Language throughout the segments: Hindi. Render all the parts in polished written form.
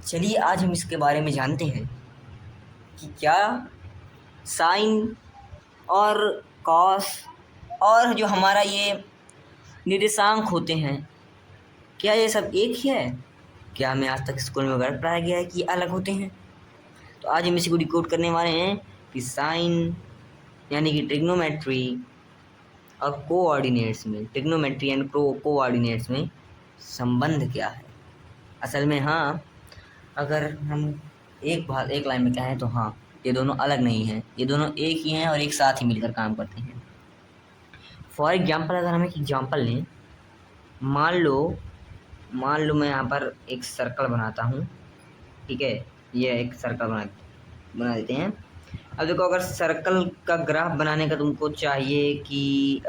चलिए आज हम इसके बारे में जानते हैं कि क्या साइन और कॉस और जो हमारा ये निर्देशांक होते हैं, क्या ये सब एक ही है? क्या हमें आज तक स्कूल में गलत पढ़ाया गया है कि ये अलग होते हैं? तो आज हम इसी को डिकोड करने वाले हैं कि साइन यानी कि ट्रिग्नोमेट्री और कोऑर्डिनेट्स में, ट्रिग्नोमेट्री एंड कोऑर्डिनेट्स में संबंध क्या है। असल में हाँ, अगर हम एक लाइन में कहें तो हाँ, ये दोनों अलग नहीं हैं, ये दोनों एक ही हैं और एक साथ ही मिलकर काम करते हैं। फॉर एग्जाम्पल अगर हम एक एग्जाम्पल लें, मान लो मैं यहाँ पर एक सर्कल बनाता हूँ, ठीक है, ये एक सर्कल बना देते हैं। अब देखो, अगर सर्कल का ग्राफ बनाने का तुमको चाहिए कि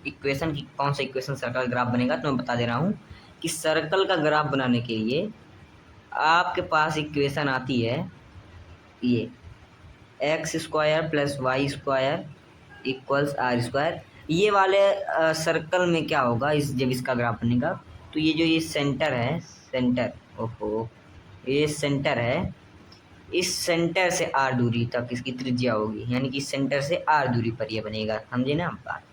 इक्वेशन की कौन सा इक्वेशन सर्कल ग्राफ बनेगा, तो मैं बता दे रहा हूँ कि सर्कल का ग्राफ बनाने के लिए आपके पास इक्वेशन आती है ये x² + y² = r²। ये वाले सर्कल में क्या होगा, जब इसका ग्राफ बनेगा तो ये सेंटर है, ये सेंटर है, इस सेंटर से r दूरी तक इसकी त्रिज्या होगी, यानी कि सेंटर से r दूरी पर ये बनेगा, समझे ना बात।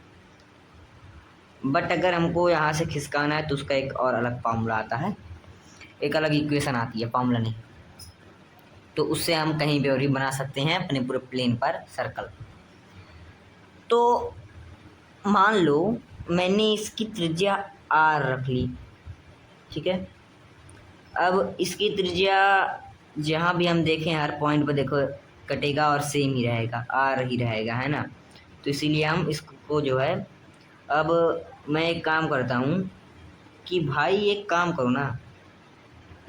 बट अगर हमको यहाँ से खिसकाना है तो उसका एक और अलग फार्मूला आता है, एक अलग इक्वेशन आती है, फार्मूला नहीं, तो उससे हम कहीं पे और भी बना सकते हैं अपने पूरे प्लेन पर सर्कल। तो मान लो मैंने इसकी त्रिज्या r रख ली, ठीक है। अब इसकी त्रिज्या जहाँ भी हम देखें हर पॉइंट पर देखो कटेगा और सेम ही रहेगा, r ही रहेगा, है ना। तो इसीलिए हम इसको जो है, अब मैं एक काम करता हूँ कि भाई एक काम करो ना,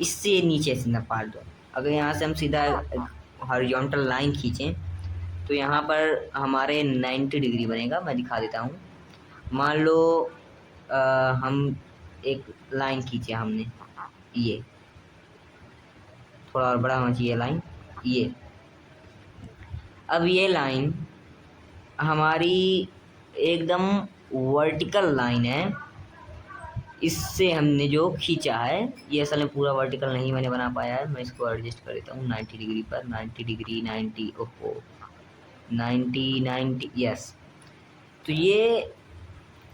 इससे नीचे से ना पार दो। अगर यहाँ से हम सीधा हॉरिजॉन्टल लाइन खींचें तो यहाँ पर हमारे 90 डिग्री बनेगा। मैं दिखा देता हूँ। मान लो हम एक लाइन खींचे हमने, ये थोड़ा और बड़ा होना चाहिए लाइन, ये। अब ये लाइन हमारी एकदम वर्टिकल लाइन है, इससे हमने जो खींचा है ये असल में पूरा वर्टिकल नहीं मैंने बना पाया है, मैं इसको एडजस्ट कर देता हूँ 90 डिग्री पर, 90 डिग्री 90, ओहो 90 यस। तो ये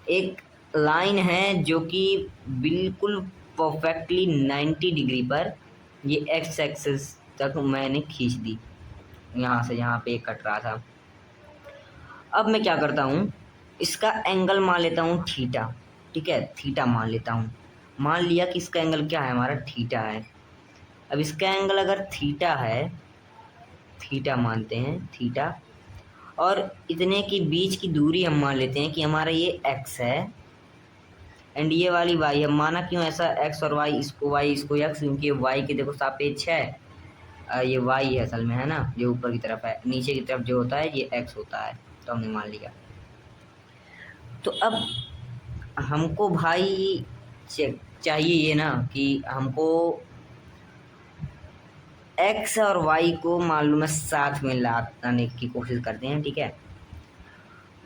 एक लाइन है जो कि बिल्कुल परफेक्टली 90 डिग्री पर ये एक्स एक्सिस तक मैंने खींच दी, यहाँ से यहाँ पे कट रहा था। अब मैं क्या करता हूँ, इसका एंगल मान लेता हूँ थीटा, ठीक है, थीटा मान लेता हूँ। मान लिया कि इसका एंगल क्या है, हमारा थीटा है। अब इसका एंगल अगर थीटा है, थीटा मानते हैं थीटा, और इतने के बीच की दूरी हम मान लेते हैं कि हमारा ये एक्स है एंड ये वाली वाई। हम माना क्यों ऐसा एक्स और वाई, इसको वाई इसको एक्स, क्योंकि वाई के देखो सापेक्ष है, ये वाई है असल में, है ना, जो ऊपर की तरफ है, नीचे की तरफ जो होता है ये एक्स होता है, तो हमने मान लिया। तो अब हमको भाई चाहिए ये ना कि हमको एक्स और वाई को मालूम है साथ में लाने की कोशिश करते हैं, ठीक है।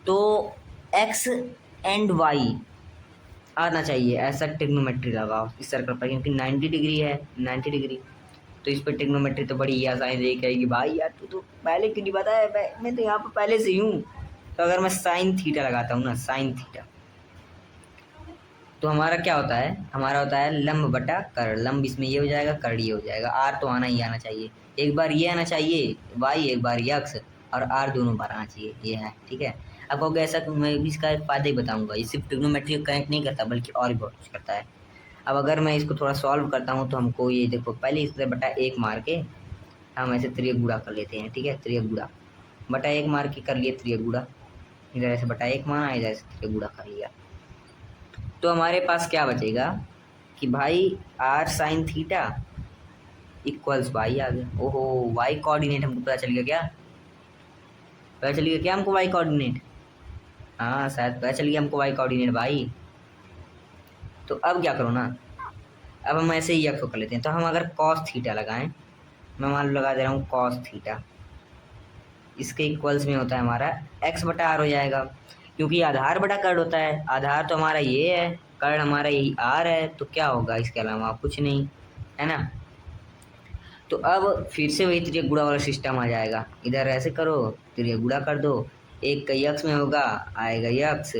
तो एक्स एंड वाई आना चाहिए, ऐसा ट्रिग्नोमेट्री लगाओ इस सर्कल पर, क्योंकि 90 डिग्री है, 90 डिग्री, तो इस पर ट्रिग्नोमेट्री तो बड़ी आसानी से कहेगी भाई यार तू तो पहले क्यों नहीं बताया, मैं तो यहाँ पर पहले से ही हूँ। तो अगर मैं साइन थीटा लगाता हूँ ना, साइन थीटा, तो हमारा क्या होता है, हमारा होता है लंब बटा कर्ण। लंब इसमें ये हो जाएगा, कर्ण ये हो जाएगा, आर तो आना ही आना चाहिए, एक बार ये आना चाहिए वाई, एक बार ये एक्स, और आर दोनों बार आना चाहिए, ये है, ठीक है। अब कहोगे ऐसा, मैं भी इसका एक फ़ायदा ही बताऊंगा, ये सिर्फ ट्रिग्नोमेट्री को कनेक्ट नहीं करता बल्कि और भी बहुत कुछ करता है। अब अगर मैं इसको थोड़ा सॉल्व करता हूँ तो हमको ये देखो, पहले इस तरह बटा 1 मार के हम ऐसे त्रियक गुणा कर लेते हैं, ठीक है, त्रियक गुणा बटा 1 मार के कर लिए त्रियक गुणा, इधर ऐसे बटा 1 मारा, इधर ऐसे त्रियक गुणा कर लिया। तो हमारे पास क्या बचेगा कि भाई R sine theta equals Y आ गया। ओहो, वाई कोऑर्डिनेट हमको पता चल गया क्या, पता चल गया क्या हमको वाई कोऑर्डिनेट, हाँ शायद पता चल गया हमको वाई कोऑर्डिनेट भाई। तो अब क्या करो ना, अब हम ऐसे ही एक्स को कर लेते हैं। तो हम अगर कॉस थीटा लगाएं, मैं मान लो लगा दे रहा हूँ कॉस थीटा, इसके इक्वल्स में होता है हमारा एक्स बटा आर हो जाएगा, क्योंकि आधार बटा कर्ण होता है, आधार तो हमारा ये है, कर्ण हमारा यही आर है, तो क्या होगा इसके अलावा कुछ नहीं, है ना। तो अब फिर से वही त्रिज्या गुणा वाला सिस्टम आ जाएगा, इधर ऐसे करो, त्रिज्या गुणा कर दो, एक का यक्स में होगा, आएगा यक्स,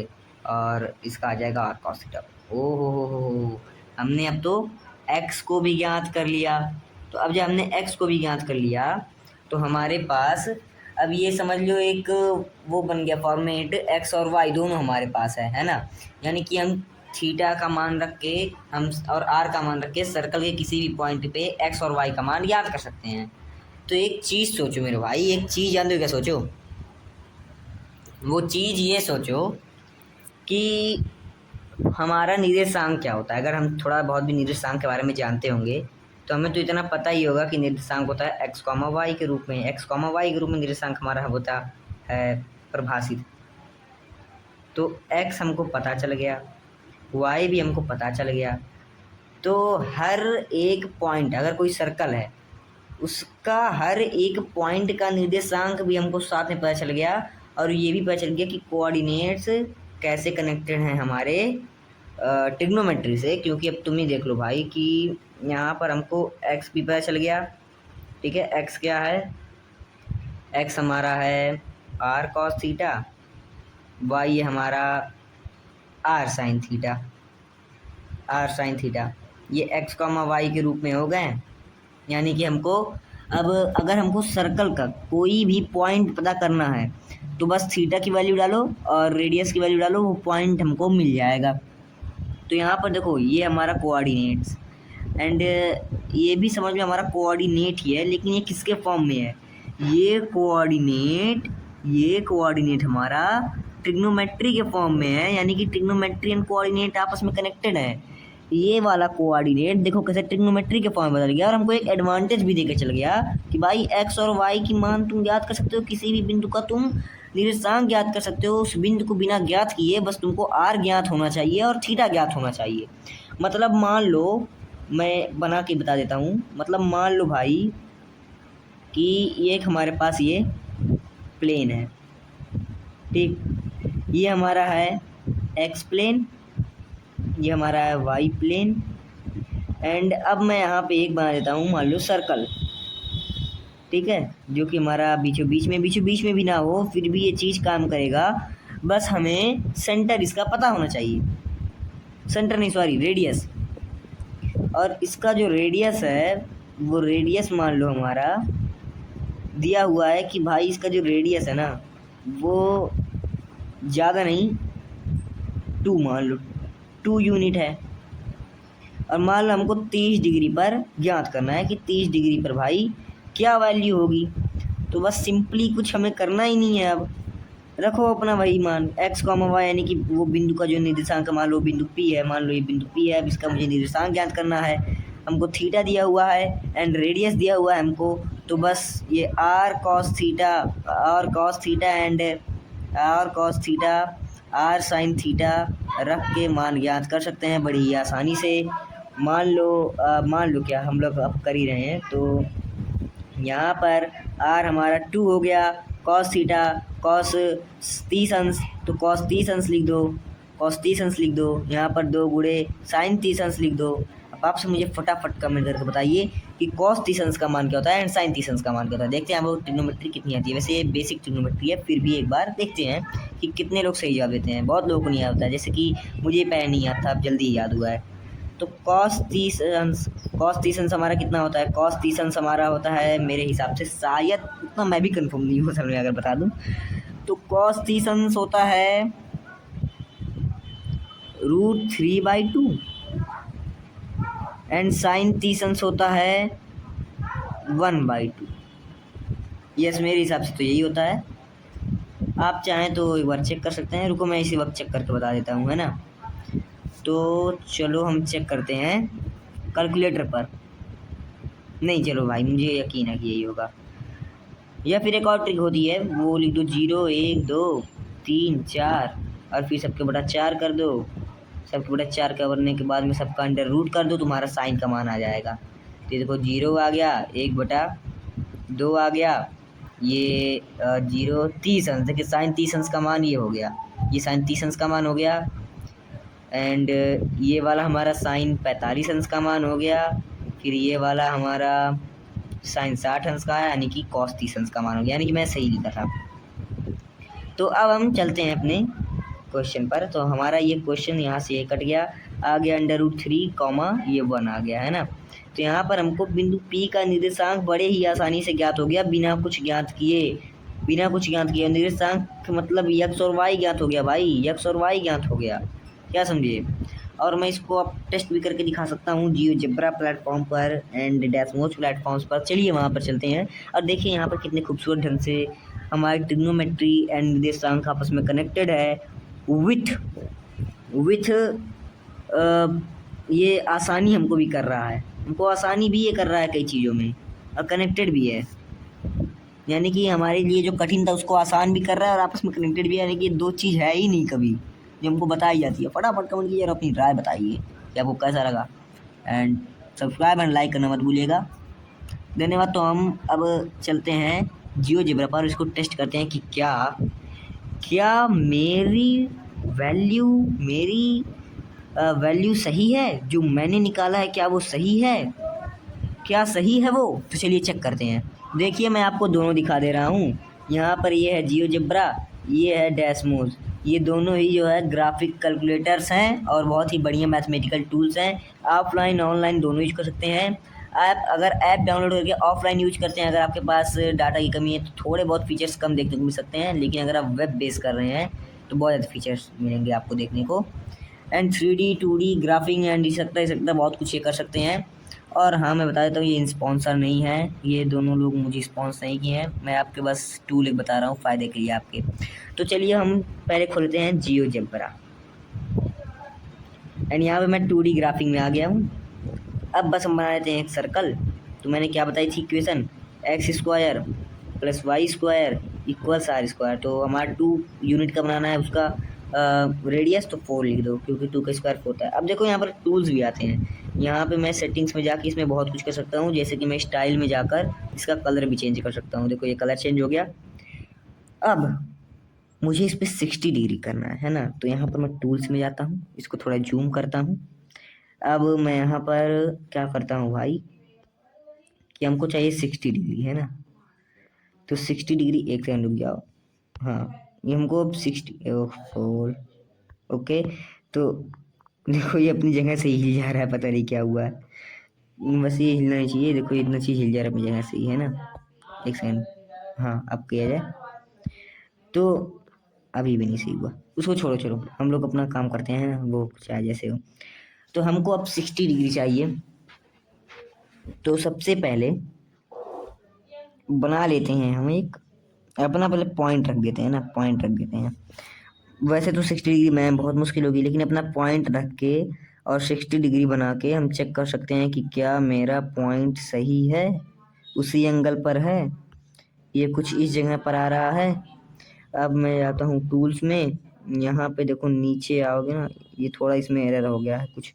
और इसका आ जाएगा आर कॉस थीटा। ओ हो, हमने अब तो एक्स को भी ज्ञात कर लिया। तो अब जब हमने एक्स को भी ज्ञात कर लिया तो हमारे पास अब ये समझ लो एक वो बन गया फॉर्मेट, एक्स और वाई दोनों हमारे पास है ना। यानी कि हम थीटा का मान रख के हम और आर का मान रख के सर्कल के किसी भी पॉइंट पे एक्स और वाई का मान याद कर सकते हैं। तो एक चीज़ सोचो मेरे भाई, एक चीज़ जानते हो क्या सोचो? वो चीज़ ये सोचो कि हमारा निर्देशांक क्या होता है। अगर हम थोड़ा बहुत भी निर्देशांक के बारे में जानते होंगे तो हमें तो इतना पता ही होगा कि निर्देशांक होता है एक्स कॉमा वाई के रूप में। एक्स कॉमा वाई के रूप में निर्देशांक हमारा होता है परिभाषित। तो एक्स हमको पता चल गया, वाई भी हमको पता चल गया। तो हर एक पॉइंट, अगर कोई सर्कल है उसका हर एक पॉइंट का निर्देशांक भी हमको साथ में पता चल गया, और ये भी पता चल गया कि कोऑर्डिनेट्स कैसे कनेक्टेड हैं हमारे ट्रिग्नोमेट्री से। क्योंकि अब तुम ही देख लो भाई कि यहाँ पर हमको एक्स भी पता चल गया, ठीक है। एक्स क्या है? एक्स हमारा है आर कॉस थीटा, वाई हमारा r sine theta, r sine theta. ये एक्स कॉमा वाई के रूप में हो गए। यानी कि हमको अब अगर हमको सर्कल का कोई भी पॉइंट पता करना है तो बस थीटा की वैल्यू डालो और रेडियस की वैल्यू डालो, वो पॉइंट हमको मिल जाएगा। तो यहाँ पर देखो ये हमारा कोऑर्डिनेट्स, एंड ये भी समझ में हमारा कोऑर्डिनेट ही है, लेकिन ये किसके फॉर्म में है? ये कोऑर्डिनेट हमारा ट्रिग्नोमेट्री के फॉर्म में है। यानी कि ट्रिग्नोमेट्री एंड कोऑर्डिनेट आपस में कनेक्टेड है। ये वाला कोऑर्डिनेट देखो कैसे ट्रिग्नोमेट्री के फॉर्म में बदल गया, और हमको एक एडवांटेज भी देके चल गया कि भाई एक्स और वाई की मान तुम ज्ञात कर सकते हो, किसी भी बिंदु का तुम निर्देशांक ज्ञात कर सकते हो। उस बिंदु को बिना ज्ञात किए बस तुमको आर ज्ञात होना चाहिए और थीटा ज्ञात होना चाहिए। मतलब मान लो, मैं बना के बता देता हूँ, मतलब मान लो भाई कि ये एक हमारे पास ये प्लेन है, ठीक, ये हमारा है एक्स प्लेन, ये हमारा है वाई प्लेन, एंड अब मैं यहाँ पे एक बना देता हूँ, मान लो सर्कल, ठीक है, जो कि हमारा बीचों बीच में भी ना हो, फिर भी ये चीज़ काम करेगा। बस हमें सेंटर इसका पता होना चाहिए, सेंटर नहीं सॉरी रेडियस। और इसका जो रेडियस है वो रेडियस मान लो हमारा दिया हुआ है कि भाई इसका जो रेडियस है ना वो ज़्यादा नहीं 2, मान लो 2 यूनिट है। और मान लो हमको 30 डिग्री पर ज्ञात करना है कि 30 डिग्री पर भाई क्या वैल्यू होगी। तो बस सिंपली कुछ हमें करना ही नहीं है। अब रखो अपना वही मान एक्स कॉमा वाई, यानी कि वो बिंदु का जो निर्देशांक, मान लो बिंदु पी है, मान लो ये बिंदु पी है, अब इसका मुझे निर्देशांक ज्ञात करना है। हमको थीटा दिया हुआ है एंड रेडियस दिया हुआ है हमको, तो बस ये r cos theta and r cos theta r sine theta रख के मान ज्ञात कर सकते हैं बड़ी ही आसानी से। मान लो क्या हम लोग अब कर ही रहे हैं, तो यहाँ पर आर हमारा 2 हो गया, कॉस थीटा कॉस 30 अंश, तो कॉस 30 अंश लिख दो, कॉस 30 अंश लिख दो, यहाँ पर 2 गुणे साइन 30 अंश लिख दो। अब आपसे मुझे फटाफट कमेंट करके बताइए कि कॉस 30 अंश का मान क्या होता है एंड साइन 30 अंश का मान क्या होता है। देखते हैं हम लोग ट्रिग्नोमेट्री कितनी आती है। वैसे ये बेसिक ट्रिग्नोमेट्री है, फिर भी एक बार देखते हैं कि कितने लोग सही जवाब देते हैं। बहुत लोगों को नहीं आता है, जैसे कि मुझे पहले नहीं आता, अब जल्दी याद हुआ है। तो कॉस 30 अंश हमारा कितना होता है? कॉस 30 अंश हमारा होता है मेरे हिसाब से, शायद उतना मैं भी कंफर्म नहीं हूँ, असल में अगर बता दूँ तो कॉस 30 अंश होता है √3/2 एंड साइन 30 अंश होता है 1/2। यस, मेरे हिसाब से तो यही होता है। आप चाहें तो एक बार चेक कर सकते हैं। रुको मैं इसी वक्त चेक करके बता देता हूँ, है ना। तो चलो हम चेक करते हैं कैलकुलेटर पर। नहीं, चलो भाई मुझे यकीन है कि यही होगा। या फिर एक और ट्रिक होती है, वो लिख दो 0 1 2 3 4 और फिर सबके बटा 4 कर दो। सबके बटा 4 करने के बाद में सबका अंडर रूट कर दो, तुम्हारा साइन का मान आ जाएगा। तो देखो 0 आ गया, 1/2 आ गया, ये 0 30 अंश, देखिए साइन 30 अंश का मान ये हो गया, ये साइन 30 अंश का मान हो गया। एंड ये वाला हमारा साइन 45 अंश का मान हो गया। फिर ये वाला हमारा साइन 60 अंश का है, यानी कि कॉस 30 अंश का मान हो गया, यानी कि मैं सही लिखा था। तो अब हम चलते हैं अपने क्वेश्चन पर। तो हमारा ये क्वेश्चन यहाँ से कट गया, आ गया √3 कॉमा ये 1 आ गया है ना। तो यहाँ पर हमको बिंदु P का निर्देशांक बड़े ही आसानी से ज्ञात हो गया, बिना कुछ ज्ञात किए निर्देशांक मतलब x और y ज्ञात हो गया भाई, x और y ज्ञात हो गया, क्या समझिए। और मैं इसको अब टेस्ट भी करके दिखा सकता हूँ जियोजेब्रा प्लेटफॉर्म पर एंड डेस्मोस प्लेटफॉर्म्स पर। चलिए वहाँ पर चलते हैं और देखिए यहाँ पर कितने खूबसूरत ढंग से हमारी ट्रिग्नोमेट्री एंड निर्देशांक आपस में कनेक्टेड है विथ ये आसानी हमको भी कर रहा है, हमको आसानी भी ये कर रहा है कई चीज़ों में, और कनेक्टेड भी है, यानी कि हमारे लिए जो कठिन था उसको आसान भी कर रहा है और आपस में कनेक्टेड भी है। यानी कि दो चीज़ है ही नहीं कभी जो हमको बताई जाती है। फटाफट कमेंट कीजिए और अपनी राय बताइए कि आपको कैसा लगा, एंड सब्सक्राइब एंड लाइक करना मत भूलिएगा। धन्यवाद। तो हम अब चलते हैं जियोजेब्रा पर, इसको टेस्ट करते हैं कि क्या मेरी वैल्यू सही है, जो मैंने निकाला है क्या वो सही है, क्या सही है वो। तो चलिए चेक करते हैं। देखिए मैं आपको दोनों दिखा दे रहा हूँ, यहाँ पर ये है जियोजेब्रा, ये है डेस्मोस, ये दोनों ही जो है ग्राफिक कैलकुलेटर्स हैं और बहुत ही बढ़िया मैथमेटिकल टूल्स हैं। ऑफलाइन ऑनलाइन दोनों यूज कर सकते हैं। आप अगर ऐप डाउनलोड करके ऑफलाइन यूज करते हैं, अगर आपके पास डाटा की कमी है तो थोड़े बहुत फीचर्स कम देखने को मिल सकते हैं, लेकिन अगर आप वेब बेस कर रहे हैं तो बहुत ज़्यादा फीचर्स मिलेंगे आपको देखने को। And 3D 2D graphic and सकता बहुत कुछ ये कर सकते हैं। और हाँ मैं बता देता हूँ ये स्पॉन्सर नहीं है, ये दोनों लोग मुझे स्पॉन्सर नहीं किए हैं, मैं आपके बस टूल एक बता रहा हूँ फ़ायदे के लिए आपके। तो चलिए हम पहले खोलते हैं जियोजेब्रा, एंड यहाँ पे मैं 2D ग्राफिंग में आ गया हूँ। अब बस हम बना लेते हैं एक सर्कल। तो मैंने क्या बताई थी इक्वेशन, x² + y² = r²। तो हमारा 2 यूनिट का बनाना है उसका रेडियस, तो 4 लिख दो क्योंकि 2 का स्क्वायर 4 होता है। अब देखो यहाँ पर टूल्स भी आते हैं, यहाँ पे मैं सेटिंग्स में जाके इसमें बहुत कुछ कर सकता हूँ, जैसे कि मैं स्टाइल में जाकर इसका कलर भी चेंज कर सकता हूँ। देखो ये कलर चेंज हो गया। अब मुझे इस पर 60 डिग्री करना है ना, तो यहाँ पर मैं टूल्स में जाता हूँ, इसको थोड़ा जूम करता हूँ। अब मैं यहाँ पर क्या करता हूँ भाई कि हमको चाहिए 60 डिग्री है ना, तो 60 डिग्री, एक सेकंड रुक जाओ। हाँ ये हमको अब 64 ओके। तो देखो ये अपनी जगह से ही हिल जा रहा है, पता नहीं क्या हुआ है, बस ये हिलना ही चाहिए। देखो इतना चीज़ हिल जा रहा है अपनी जगह से ही है ना, एक सेकंड। हाँ अब किया जाए, तो अभी भी नहीं सही हुआ, उसको छोड़ो हम लोग अपना काम करते हैं, वो चाहे जैसे हो। तो हमको अब 60 डिग्री चाहिए, तो सबसे पहले बना लेते हैं हम एक अपना, पहले पॉइंट रख देते हैं ना, पॉइंट रख देते हैं। वैसे तो 60 डिग्री में बहुत मुश्किल होगी, लेकिन अपना पॉइंट रख के और 60 डिग्री बना के हम चेक कर सकते हैं कि क्या मेरा पॉइंट सही है, उसी एंगल पर है, ये कुछ इस जगह पर आ रहा है। अब मैं जाता हूँ टूल्स में, यहाँ पे देखो नीचे आओगे ना, ये थोड़ा इसमें एरर हो गया है कुछ,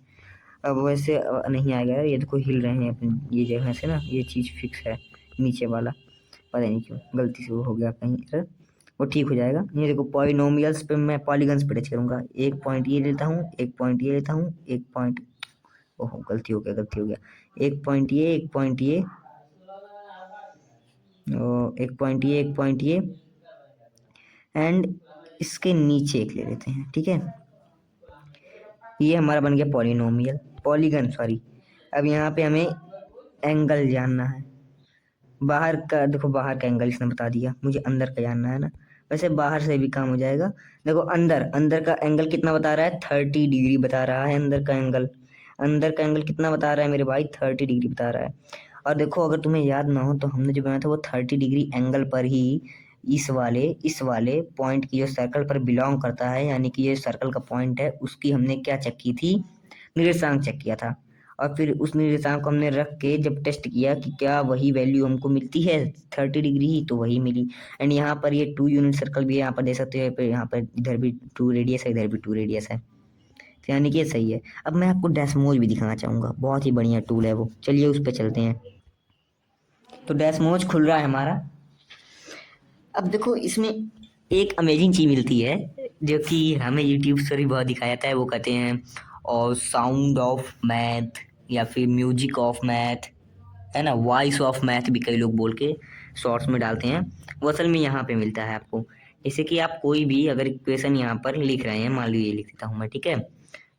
अब वैसे नहीं आएगा। ये देखो हिल रहे हैं अपनी ये जगह से ना, ये चीज़ फिक्स है नीचे वाला, पता नहीं क्यों गलती से वो हो गया कहीं एरर, वो ठीक हो जाएगा। ये देखो पॉलिनोमियल्स पे मैं पॉलीगन्स पे टच करूँगा, एक पॉइंट ये लेता हूँ, एक पॉइंट ये लेता हूँ, एक पॉइंट, ओहो गलती हो गया, एक पॉइंट ये, एक पॉइंट ये, एक पॉइंट ये, एंड इसके नीचे एक ले लेते हैं, ठीक है। ये हमारा बन गया पॉलीगन सॉरी। अब यहाँ पे हमें एंगल जानना है, बाहर का देखो, बाहर का एंगल इसने बता दिया, मुझे अंदर का जानना है ना। वैसे बाहर से भी काम हो जाएगा। देखो अंदर का एंगल कितना बता रहा है, 30 डिग्री बता रहा है अंदर का एंगल कितना बता रहा है मेरे भाई, 30 डिग्री बता रहा है। और देखो अगर तुम्हें याद ना हो तो हमने जो बनाया था वो 30 डिग्री एंगल पर ही इस वाले पॉइंट की जो सर्कल पर बिलोंग करता है, यानी कि ये सर्कल का पॉइंट है, उसकी हमने क्या चेक की थी, निर्देशांक चेक किया था। और फिर उस निर्देशांक को हमने रख के जब टेस्ट किया कि क्या वही वैल्यू हमको मिलती है 30 डिग्री ही, तो वही मिली। एंड यहाँ पर ये 2 यूनिट सर्कल भी है, यहाँ पर दे सकते हो, यहाँ पर इधर भी 2 रेडियस है, इधर भी 2 रेडियस है, तो यानी कि ये सही है। अब मैं आपको डेस्मोज भी दिखाना चाहूँगा, बहुत ही बढ़िया टूल है वो, चलिए उस पर चलते हैं। तो डेस्मोज खुल रहा है हमारा। अब देखो इसमें एक अमेजिंग चीज़ मिलती है जो कि हमें यूट्यूब पर भी बहुत दिखाया जाता है, वो कहते हैं और साउंड ऑफ मैथ या फिर म्यूजिक ऑफ मैथ, है ना, वॉइस ऑफ मैथ भी कई लोग बोल के शॉर्ट्स में डालते हैं, वो असल में यहाँ पे मिलता है आपको। जैसे कि आप कोई भी अगर इक्वेशन यहाँ पर लिख रहे हैं, मान लो ये लिख देता हूँ मैं, ठीक है।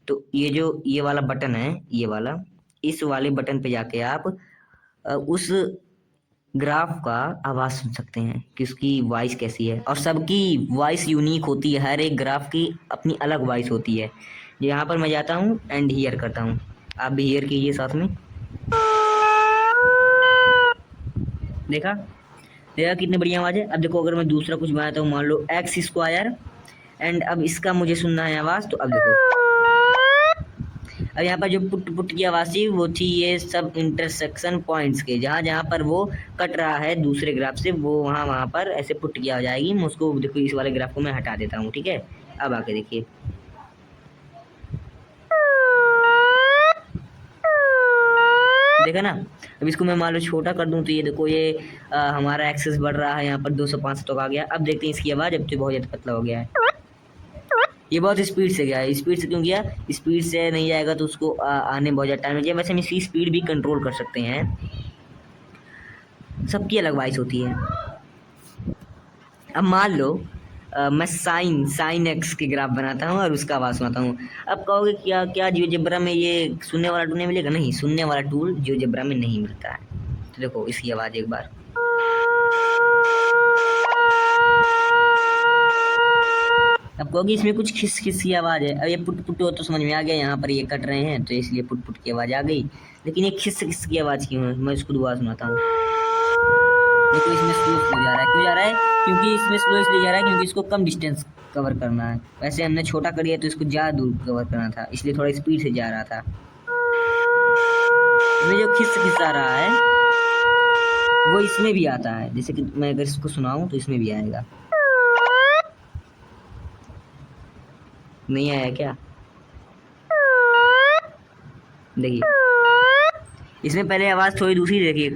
तो ये जो ये वाला बटन है, ये वाला, इस वाले बटन पे जाके आप उस ग्राफ का आवाज सुन सकते हैं कि उसकी वॉइस कैसी है, और सबकी वॉइस यूनिक होती है, हर एक ग्राफ की अपनी अलग वॉइस होती है। यहाँ पर मैं जाता हूँ एंड हियर करता हूँ, आप भी हियर कीजिए साथ में। देखा, देखा कितनी बढ़िया आवाज़ है। अब देखो अगर मैं दूसरा कुछ बनाता हूँ, मान लो एक्स स्क्वायर, एंड अब इसका मुझे सुनना है आवाज़, तो अब देखो, अब यहाँ पर जो पुट पुट की आवाज़ थी वो थी ये सब इंटरसेक्शन पॉइंट्स के, जहाँ जहाँ पर वो कट रहा है दूसरे ग्राफ से, वो वहाँ वहाँ पर ऐसे पुट किया जाएगी। मैं उसको देखो, इस वाले ग्राफ को मैं हटा देता हूँ, ठीक है। अब आके देखिए, देखा ना। अब इसको मैं मान लो छोटा कर दूं, तो ये देखो ये हमारा एक्सेस बढ़ रहा है, यहाँ पर 205 तक आ गया। अब देखते हैं इसकी आवाज़, अब तो बहुत ज़्यादा पतला हो गया है, ये बहुत स्पीड से गया है। स्पीड से क्यों गया, स्पीड से नहीं जाएगा तो उसको आने बहुत ज़्यादा टाइम लग जाएगा। वैसे हम इसकी स्पीड भी कंट्रोल कर सकते हैं, सबकी अलग वॉइस होती है। अब मान लो मैं साइन एक्स के ग्राफ बनाता हूँ और उसका आवाज़ सुनाता हूँ। अब कहोगे क्या क्या जियोजेब्रा में ये सुनने वाला टूल नहीं मिलेगा? नहीं, सुनने वाला टूल जियोजेब्रा में नहीं मिलता है। तो देखो इसकी आवाज़ एक बार, अब कहोगे इसमें कुछ खिस खिस की आवाज़ है। अब ये पुट पुट हो तो समझ में आ गया, यहाँ पर ये कट रहे हैं तो इसलिए पुट पुट की आवाज़ आ गई। लेकिन ये खिस खिस की आवाज़ क्यों है, मैं इसको दोबारा सुनाता हूँ। देखो इसमें स्लो जा रहा है, क्यों जा रहा है? क्योंकि इसमें स्लो इसलिए जा रहा है क्योंकि इसको कम डिस्टेंस कवर करना है। वैसे हमने छोटा कर दिया तो इसको ज़्यादा दूर कवर करना था, इसलिए थोड़ा स्पीड से जा रहा था। इसमें जो खिस खिस आ रहा है वो इसमें भी आता है, जैसे कि मैं अगर इसको सुनाऊँ तो इसमें भी आएगा। नहीं आया क्या? देखिए इसमें पहले आवाज़ थोड़ी दूसरी, देखिए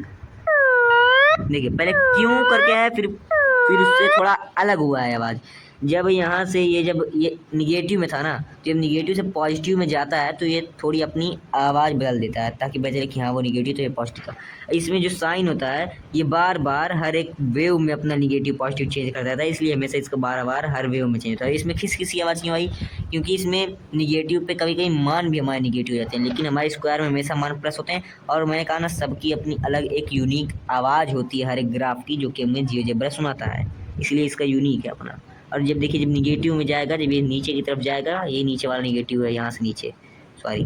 देखिए पहले क्यों करके आया, फिर उससे थोड़ा अलग हुआ है आवाज़। जब यहाँ से ये जब ये निगेटिव में था ना, तो जब निगेटिव से पॉजिटिव में जाता है तो ये थोड़ी अपनी आवाज़ बदल देता है ताकि पता चले कि हाँ वो निगेटिव तो ये पॉजिटिव का। इसमें जो साइन होता है ये बार बार हर एक वेव में अपना निगेटिव पॉजिटिव चेंज करता था, इसलिए हमेशा इसका बार बार हर वेव में चेंज होता है। इसमें खिस खिस की आवाज़ क्यों आई? क्योंकि इसमें निगेटिव पे कभी कभी मान भी हमारे निगेटिव हो जाते हैं, लेकिन हमारे स्क्वायर में हमेशा मान प्लस होते हैं। और मैंने कहा ना, सबकी अपनी अलग एक यूनिक आवाज़ होती है हर एक ग्राफ की, जो कि हमें जियोजेब्रा सुनाता है, इसलिए इसका यूनिक है अपना। और जब देखिए जब निगेटिव में जाएगा, जब ये नीचे की तरफ जाएगा, ये नीचे वाला निगेटिव है, यहाँ से नीचे, सॉरी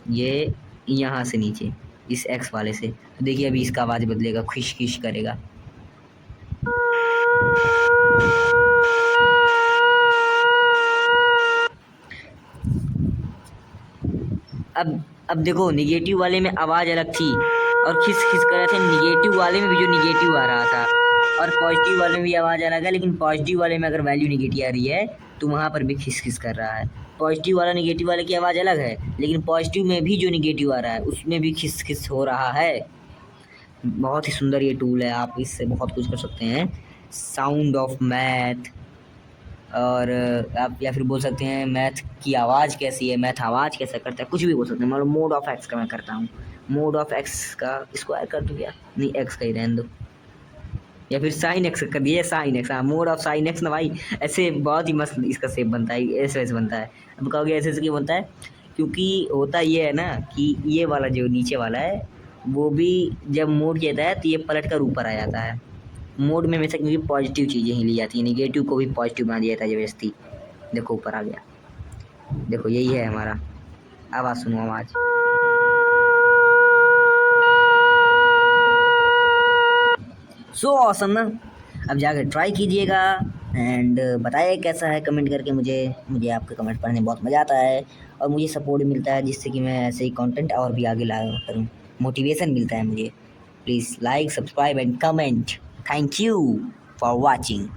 ये यहाँ से नीचे इस एक्स वाले से, तो देखिए अभी इसका आवाज़ बदलेगा, खिश खिश करेगा। अब देखो निगेटिव वाले में आवाज़ अलग थी और खिस खिस कर रहे थे, निगेटिव वाले में भी जो निगेटिव आ रहा था, और पॉजिटिव वाले में भी आवाज़ अलग है। लेकिन पॉजिटिव वाले में अगर वैल्यू निगेटिव आ रही है तो वहाँ पर भी खिस खिस कर रहा है। पॉजिटिव वाला निगेटिव वाले की आवाज़ अलग है, लेकिन पॉजिटिव में भी जो निगेटिव आ रहा है उसमें भी खिस खिस हो रहा है। बहुत ही सुंदर ये टूल है, आप इससे बहुत कुछ कर सकते हैं। साउंड ऑफ मैथ, और आप या फिर बोल सकते हैं मैथ की आवाज़ कैसी है, मैथ आवाज़ कैसा करता है, कुछ भी बोल सकते हैं। मतलब मोड ऑफ एक्स का मैं करता हूँ, मोड ऑफ एक्स का स्क्वायर कर दूँ क्या? नहीं, एक्स का ही रहने दो, या फिर साइन एक्स कर दिए, साइन एक्स, हाँ मोड ऑफ साइन एक्स ना भाई, ऐसे बहुत ही मस्त इसका शेप बनता है, ऐसे ऐसे बनता है। अब कहोगे ऐसे ऐसे क्यों बनता है? क्योंकि होता ये है ना कि ये वाला जो नीचे वाला है वो भी जब मोड किया जाता है तो ये पलट कर ऊपर आ जाता है। मोड में हमेशा क्योंकि पॉजिटिव चीज़ें ही ली जाती हैं, निगेटिव को भी पॉजिटिव बना दिया जाता है जबरदस्ती। देखो ऊपर आ गया, देखो यही है हमारा। आवाज़ सुनो, आवाज़। सो ऑसम ना। अब जाकर ट्राई कीजिएगा एंड बताइए कैसा है कमेंट करके। मुझे आपके कमेंट पढ़ने में बहुत मज़ा आता है और मुझे सपोर्ट मिलता है, जिससे कि मैं ऐसे ही कंटेंट और भी आगे ला करूँ, मोटिवेशन मिलता है मुझे। Please like, subscribe and comment. Thank you for watching.